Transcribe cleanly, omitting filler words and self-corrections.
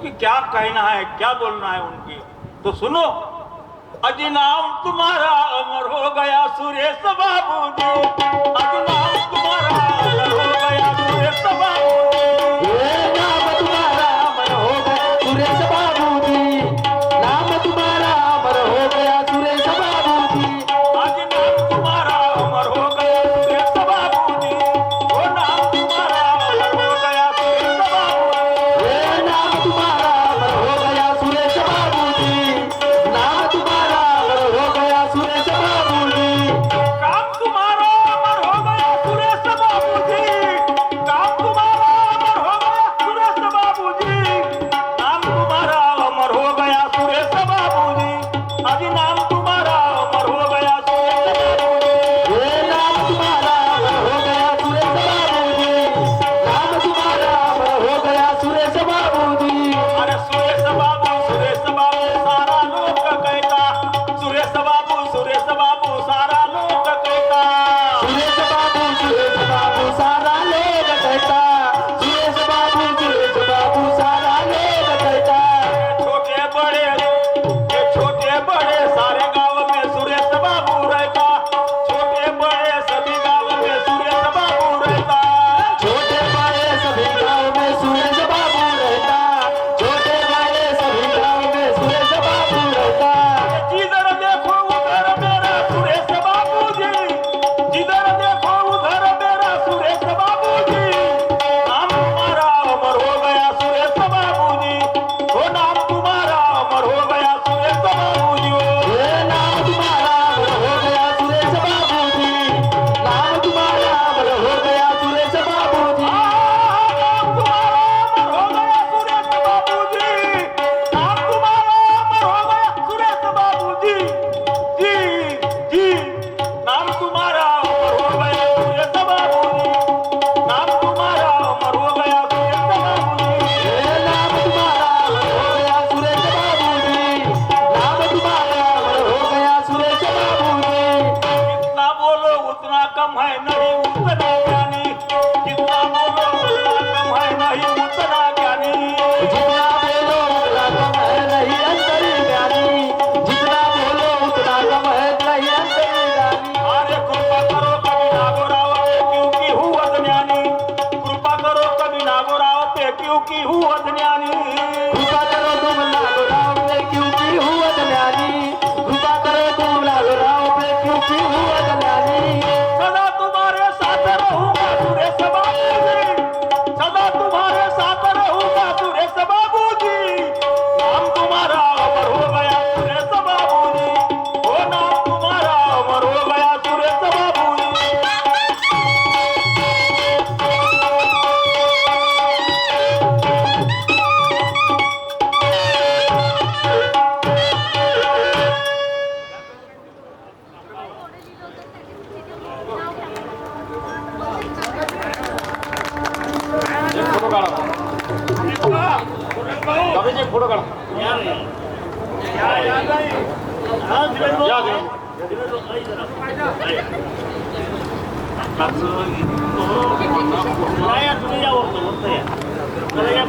कि क्या कहना है, क्या बोलना है उनकी, तो सुनो। अजी नाम तुम्हारा अमर हो गया सुरेश बाबू जी, अजी नाम तुम्हारा अमर हो गया सुरेश बाबू जी। ये नाम तुम्हारा अमर हो गया सुरेश बाबू जी, नाम तुम्हारा अमर हो गया सुरेश बाबू जी। अजी नाम तुम्हारा अमर हो गया सुरेश बाबू जी, वो नाम तुम्हारा अमर हो गया सुरेश बाबू जी। ये नाम तुम्हारा अमर हो गया सुरेश बाबू जी, नाम तुम्हारा अमर हो गया सुरेश बाबू जी। काम तुम्हारा अमर हो गया सुरेश बाबू जी, काम तुम्हारा अमर हो गया सुरेश बाबू जी, नाम तुम्हारा अमर हो गया सुरेश बाबू जी, अजी नाम तुम्हारा अमर हो गया सुरेश बाबू जी। ये नाम तुम्हारा अमर हो गया सुरेश बाबू जी, नाम तुम्हारा अमर हो गया सुरेश बाबू जी। अरे सुरेश बाबू सारा लोक कहता, सुरेश बाबू सारा लोक कहता। सुरेश बाबू सारा लोग कहता, सुरेश बाबू सारा लोग कहता। छोटे बड़े सारे गांव में सुरेश बाबू रहता, छोटे बड़े सभी गांव में सुरेश बाबू रहता। छोटे बड़े सभी गांव में सुरेश बाबू रहता, छोटे बड़े सभी गांव में सुरेश बाबू रहता। जिधर देखो उधर मेरा सुरेश बाबू जी, जिधर देखो उधर मेरा सुरेश बाबू जी, नाम तुम्हारा अमर हो गया सुरेश बाबू जी, वो नाम तुम्हारा अमर हो गया सुरेश बाबू जी। ये नाम तुम्हारा अमर हो गया सुरेश बाबू जी, नाम तुम्हारा अमर हो गया सुरेश बाबू जी। नाम तुम्हारा अमर हो गया सुरेश बाबू जी, नाम तुम्हारा अमर हो गया सुरेश बाबू जी। जी नाम तुम्हारा अमर हो गया सुरेश बाबू जी, नाम तुम्हारा अमर हो गया सुरेश बाबू जी। ये नाम तुम्हारा अमर हो गया सुरेश बाबू जी, नाम तुम्हारा अमर हो गया सुरेश बाबू जी। जितना बोलो उतना कम है, नहीं उतना ज्ञानी, जितना बोलो उतना कम है, नहीं उतना ज्ञानी। जितना बोलो उतना कम है नहीं अंतर्ज्ञानी, जितना बोलो उतना कम है नहीं अंतर्ज्ञानी। अरे कृपा करो कभी नागोराव पे क्योंकि हूँ अज्ञानी, कृपा करो कभी नागोराव पे क्योंकि हूँ अज्ञानी। कृपा करो तुम नागोराव पे क्योंकि हूँ अज्ञानी, कृपा करो तुम नागोराव पे क्योंकि हूँ अज्ञानी। सदा तुम्हारे साथ रहूंगा सुरेश बाबू जी, सदा तुम्हारे साथ रहूंगा सुरेश बाबू जी, नाम तुम्हारा अमर हो गया सुरेश बाबू जी, वो नाम तुम्हारा अमर हो गया सुरेश बाबू जी। फोटो काढा, बाबूजी एक फोटो काढा। या तुम्ही या